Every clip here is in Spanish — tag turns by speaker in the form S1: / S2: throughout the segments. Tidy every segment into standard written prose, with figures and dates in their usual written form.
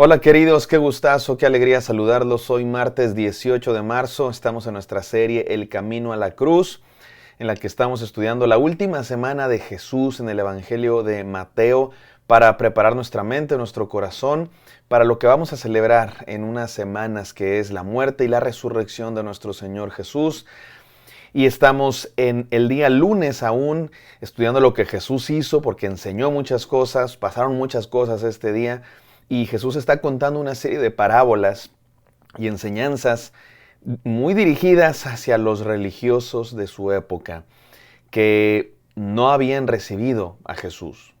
S1: Hola queridos, qué gustazo, qué alegría saludarlos. Hoy martes 18 de marzo estamos en nuestra serie El Camino a la Cruz, en la que estamos estudiando la última semana de Jesús en el Evangelio de Mateo para preparar nuestra mente, nuestro corazón, para lo que vamos a celebrar en unas semanas, que es la muerte y la resurrección de nuestro Señor Jesús. Y estamos en el día lunes aún estudiando lo que Jesús hizo, porque enseñó muchas cosas, pasaron muchas cosas este día, y Jesús está contando una serie de parábolas y enseñanzas muy dirigidas hacia los religiosos de su época, que no habían recibido a Jesús.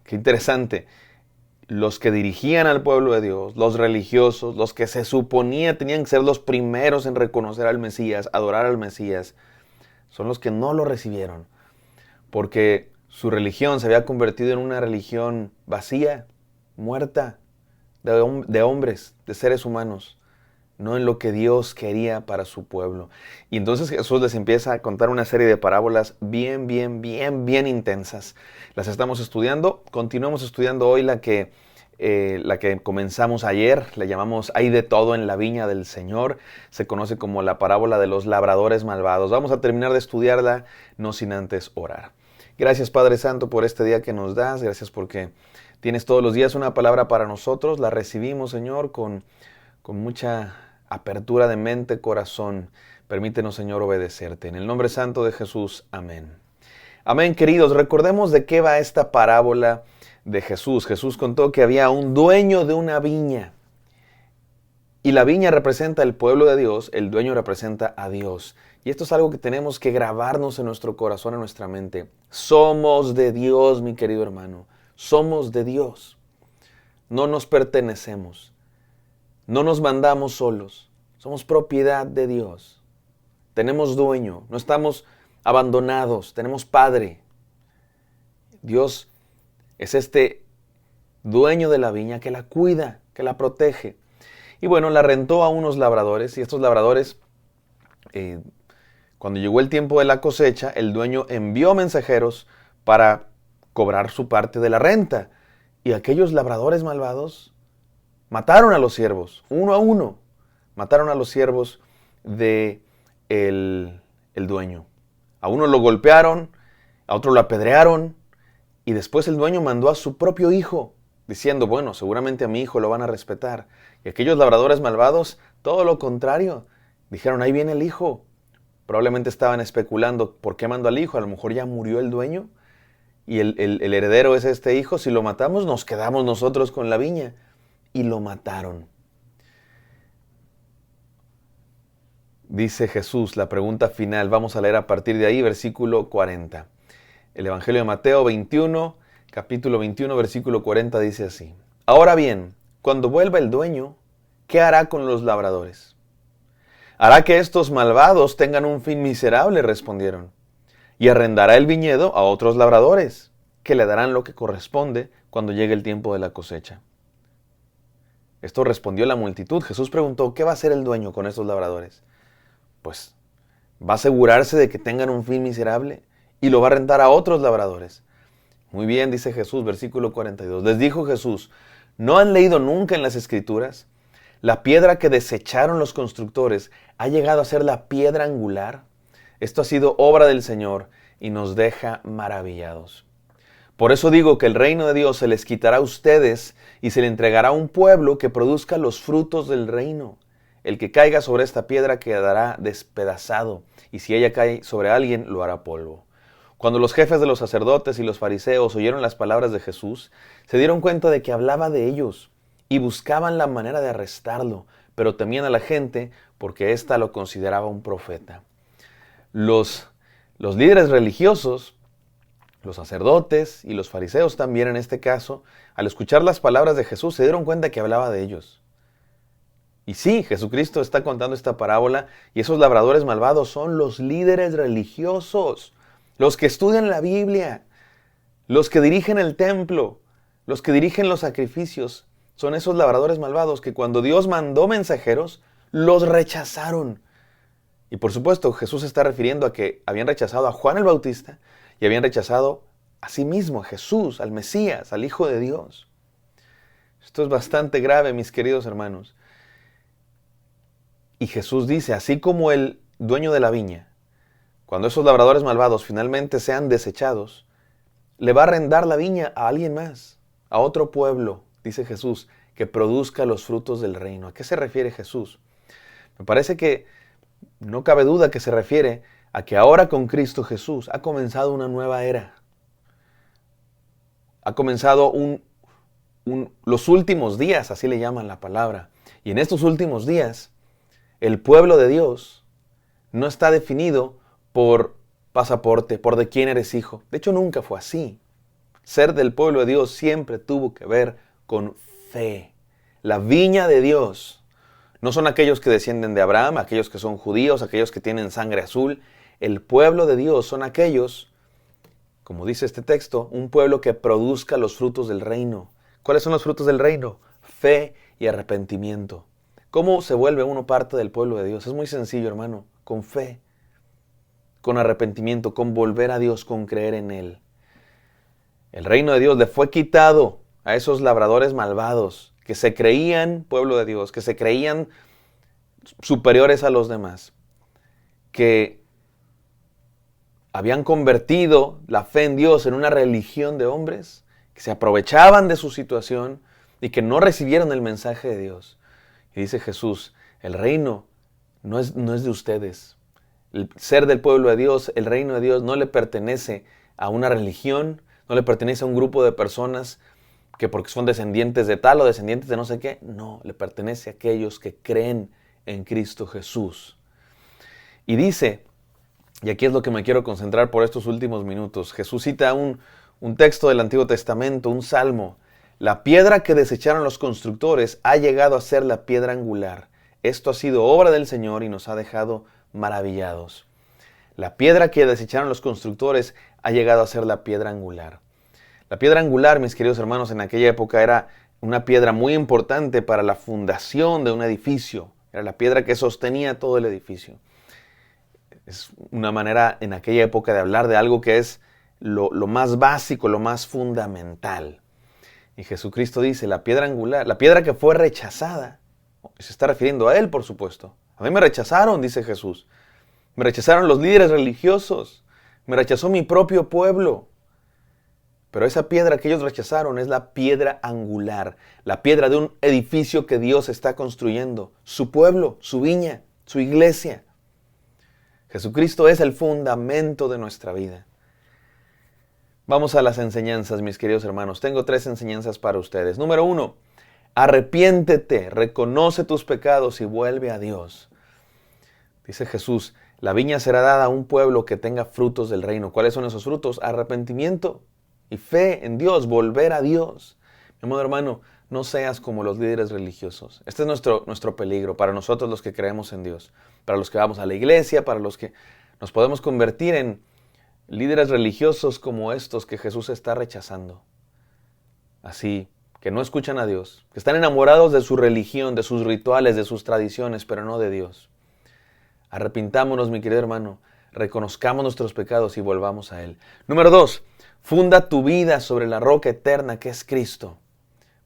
S1: Qué interesante. Los que dirigían al pueblo de Dios, los religiosos, los que se suponía tenían que ser los primeros en reconocer al Mesías, adorar al Mesías, son los que no lo recibieron, porque su religión se había convertido en una religión vacía, muerta, de hombres, de seres humanos, no en lo que Dios quería para su pueblo. Y entonces Jesús les empieza a contar una serie de parábolas bien intensas. Las estamos estudiando, continuamos estudiando hoy la que comenzamos ayer, le llamamos Hay de todo en la viña del Señor, se conoce como la parábola de los labradores malvados. Vamos a terminar de estudiarla, no sin antes orar. Gracias Padre Santo por este día que nos das, gracias porque tienes todos los días una palabra para nosotros, la recibimos Señor con mucha apertura de mente, corazón. Permítenos Señor obedecerte. En el nombre santo de Jesús, amén. Amén, queridos, recordemos de qué va esta parábola de Jesús. Jesús contó que había un dueño de una viña. Y la viña representa el pueblo de Dios, el dueño representa a Dios. Y esto es algo que tenemos que grabarnos en nuestro corazón, en nuestra mente. Somos de Dios, mi querido hermano. Somos de Dios. No nos pertenecemos. No nos mandamos solos. Somos propiedad de Dios. Tenemos dueño. No estamos abandonados. Tenemos Padre. Dios es este dueño de la viña que la cuida, que la protege. Y bueno, la rentó a unos labradores. Y estos labradores, cuando llegó el tiempo de la cosecha, el dueño envió mensajeros para cobrar su parte de la renta. Y aquellos labradores malvados mataron a los siervos, uno a uno. Mataron a los siervos de el dueño. A uno lo golpearon, a otro lo apedrearon. Y después el dueño mandó a su propio hijo, diciendo, bueno, seguramente a mi hijo lo van a respetar. Y aquellos labradores malvados, todo lo contrario. Dijeron, ahí viene el hijo. Probablemente estaban especulando, ¿por qué mandó al hijo? A lo mejor ya murió el dueño. Y el heredero es este hijo. Si lo matamos, nos quedamos nosotros con la viña. Y lo mataron. Dice Jesús, la pregunta final. Vamos a leer a partir de ahí, versículo 40. El Evangelio de Mateo 21, capítulo 21, versículo 40 dice así. Ahora bien, cuando vuelva el dueño, ¿qué hará con los labradores? Hará que estos malvados tengan un fin miserable, respondieron, y arrendará el viñedo a otros labradores, que le darán lo que corresponde cuando llegue el tiempo de la cosecha. Esto respondió la multitud. Jesús preguntó, ¿qué va a hacer el dueño con estos labradores? Pues, ¿va a asegurarse de que tengan un fin miserable? Y lo va a rentar a otros labradores. Muy bien, dice Jesús, versículo 42. Les dijo Jesús, ¿no han leído nunca en las Escrituras? La piedra que desecharon los constructores ha llegado a ser la piedra angular. Esto ha sido obra del Señor y nos deja maravillados. Por eso digo que el reino de Dios se les quitará a ustedes y se le entregará a un pueblo que produzca los frutos del reino. El que caiga sobre esta piedra quedará despedazado, y si ella cae sobre alguien, lo hará polvo. Cuando los jefes de los sacerdotes y los fariseos oyeron las palabras de Jesús, se dieron cuenta de que hablaba de ellos y buscaban la manera de arrestarlo, pero temían a la gente porque ésta lo consideraba un profeta. Los líderes religiosos, los sacerdotes y los fariseos también en este caso, al escuchar las palabras de Jesús, se dieron cuenta que hablaba de ellos. Y sí, Jesucristo está contando esta parábola y esos labradores malvados son los líderes religiosos. Los que estudian la Biblia, los que dirigen el templo, los que dirigen los sacrificios, son esos labradores malvados que cuando Dios mandó mensajeros, los rechazaron. Y por supuesto, Jesús se está refiriendo a que habían rechazado a Juan el Bautista y habían rechazado a sí mismo, a Jesús, al Mesías, al Hijo de Dios. Esto es bastante grave, mis queridos hermanos. Y Jesús dice, así como el dueño de la viña, cuando esos labradores malvados finalmente sean desechados, le va a arrendar la viña a alguien más, a otro pueblo, dice Jesús, que produzca los frutos del reino. ¿A qué se refiere Jesús? Me parece que no cabe duda que se refiere a que ahora con Cristo Jesús ha comenzado una nueva era. Ha comenzado los últimos días, así le llaman la palabra. Y en estos últimos días, el pueblo de Dios no está definido por pasaporte, por de quién eres hijo. De hecho, nunca fue así. Ser del pueblo de Dios siempre tuvo que ver con fe. La viña de Dios no son aquellos que descienden de Abraham, aquellos que son judíos, aquellos que tienen sangre azul. El pueblo de Dios son aquellos, como dice este texto, un pueblo que produzca los frutos del reino. ¿Cuáles son los frutos del reino? Fe y arrepentimiento. ¿Cómo se vuelve uno parte del pueblo de Dios? Es muy sencillo, hermano. Con fe, con arrepentimiento, con volver a Dios, con creer en Él. El reino de Dios le fue quitado a esos labradores malvados que se creían pueblo de Dios, que se creían superiores a los demás, que habían convertido la fe en Dios en una religión de hombres, que se aprovechaban de su situación y que no recibieron el mensaje de Dios. Y dice Jesús, el reino no es de ustedes. El ser del pueblo de Dios, el reino de Dios no le pertenece a una religión, no le pertenece a un grupo de personas que porque son descendientes de tal o descendientes de no sé qué. No, le pertenece a aquellos que creen en Cristo Jesús. Y dice, y aquí es lo que me quiero concentrar por estos últimos minutos, Jesús cita un texto del Antiguo Testamento, un salmo. La piedra que desecharon los constructores ha llegado a ser la piedra angular. Esto ha sido obra del Señor y nos ha dejado maravillados. La piedra que desecharon los constructores ha llegado a ser la piedra angular. La piedra angular, mis queridos hermanos, en aquella época era una piedra muy importante para la fundación de un edificio. Era la piedra que sostenía todo el edificio. Es una manera en aquella época de hablar de algo que es lo más básico, lo más fundamental. Y Jesucristo dice, la piedra angular, la piedra que fue rechazada, se está refiriendo a Él, por supuesto. A mí me rechazaron, dice Jesús. Me rechazaron los líderes religiosos. Me rechazó mi propio pueblo. Pero esa piedra que ellos rechazaron es la piedra angular, la piedra de un edificio que Dios está construyendo, su pueblo, su viña, su iglesia. Jesucristo es el fundamento de nuestra vida. Vamos a las enseñanzas, mis queridos hermanos. Tengo 3 enseñanzas para ustedes. Número 1, arrepiéntete, reconoce tus pecados y vuelve a Dios. Dice Jesús, la viña será dada a un pueblo que tenga frutos del reino. ¿Cuáles son esos frutos? Arrepentimiento y fe en Dios, volver a Dios. Mi amado hermano, no seas como los líderes religiosos. Este es nuestro peligro para nosotros los que creemos en Dios, para los que vamos a la iglesia, para los que nos podemos convertir en líderes religiosos como estos que Jesús está rechazando. Así, que no escuchan a Dios, que están enamorados de su religión, de sus rituales, de sus tradiciones, pero no de Dios. Arrepintámonos, mi querido hermano, reconozcamos nuestros pecados y volvamos a Él. Número 2, funda tu vida sobre la roca eterna que es Cristo.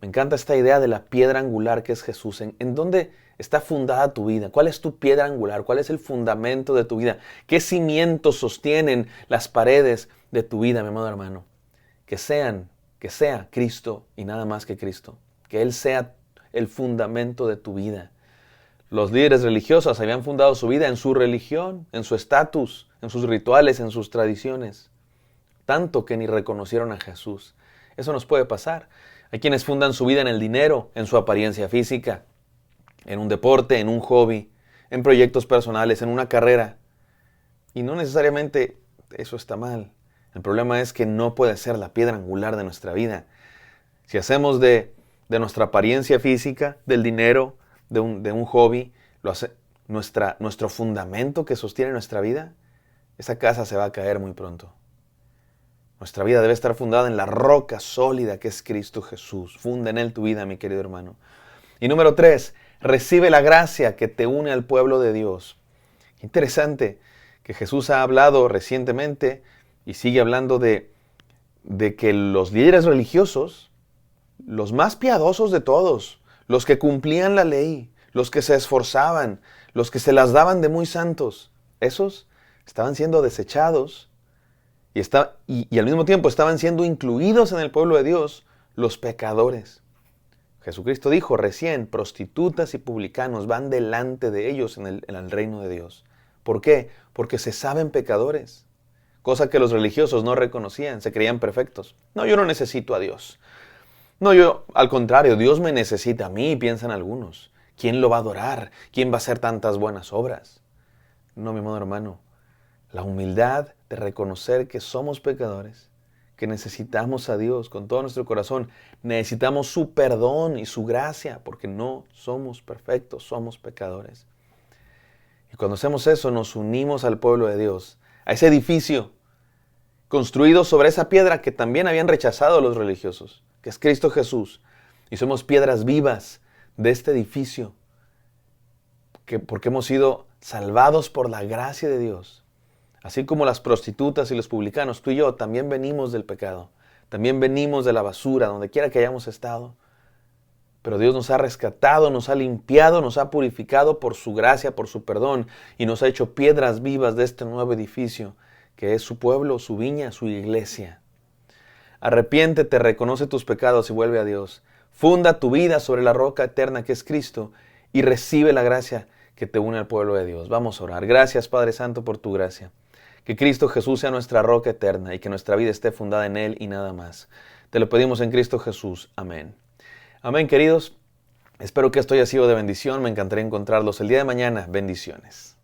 S1: Me encanta esta idea de la piedra angular que es Jesús. ¿En dónde está fundada tu vida? ¿Cuál es tu piedra angular? ¿Cuál es el fundamento de tu vida? ¿Qué cimientos sostienen las paredes de tu vida, mi amado hermano? Que sea Cristo y nada más que Cristo. Que Él sea el fundamento de tu vida. Los líderes religiosos habían fundado su vida en su religión, en su estatus, en sus rituales, en sus tradiciones. Tanto que ni reconocieron a Jesús. Eso nos puede pasar. Hay quienes fundan su vida en el dinero, en su apariencia física, en un deporte, en un hobby, en proyectos personales, en una carrera. Y no necesariamente eso está mal. El problema es que no puede ser la piedra angular de nuestra vida. Si hacemos de nuestra apariencia física, del dinero, de un hobby, nuestro fundamento que sostiene nuestra vida, esa casa se va a caer muy pronto. Nuestra vida debe estar fundada en la roca sólida que es Cristo Jesús. Funda en Él tu vida, mi querido hermano. Y número 3, recibe la gracia que te une al pueblo de Dios. Interesante que Jesús ha hablado recientemente y sigue hablando de que los líderes religiosos los más piadosos de todos, los que cumplían la ley, los que se esforzaban, los que se las daban de muy santos, esos estaban siendo desechados y al mismo tiempo estaban siendo incluidos en el pueblo de Dios los pecadores. Jesucristo dijo recién, prostitutas y publicanos van delante de ellos en el reino de Dios. ¿Por qué? Porque se saben pecadores, cosa que los religiosos no reconocían, se creían perfectos. No, yo no necesito a Dios. No, yo, al contrario, Dios me necesita a mí, piensan algunos. ¿Quién lo va a adorar? ¿Quién va a hacer tantas buenas obras? No, mi amado hermano, la humildad de reconocer que somos pecadores, que necesitamos a Dios con todo nuestro corazón, necesitamos su perdón y su gracia, porque no somos perfectos, somos pecadores. Y cuando hacemos eso, nos unimos al pueblo de Dios, a ese edificio construido sobre esa piedra que también habían rechazado los religiosos, que es Cristo Jesús. Y somos piedras vivas de este edificio, porque hemos sido salvados por la gracia de Dios. Así como las prostitutas y los publicanos, tú y yo también venimos del pecado, también venimos de la basura, donde quiera que hayamos estado. Pero Dios nos ha rescatado, nos ha limpiado, nos ha purificado por su gracia, por su perdón, y nos ha hecho piedras vivas de este nuevo edificio, que es su pueblo, su viña, su iglesia. Arrepiéntete, reconoce tus pecados y vuelve a Dios. Funda tu vida sobre la roca eterna que es Cristo y recibe la gracia que te une al pueblo de Dios. Vamos a orar. Gracias, Padre Santo, por tu gracia. Que Cristo Jesús sea nuestra roca eterna y que nuestra vida esté fundada en Él y nada más. Te lo pedimos en Cristo Jesús. Amén. Amén, queridos. Espero que esto haya sido de bendición. Me encantaría encontrarlos el día de mañana. Bendiciones.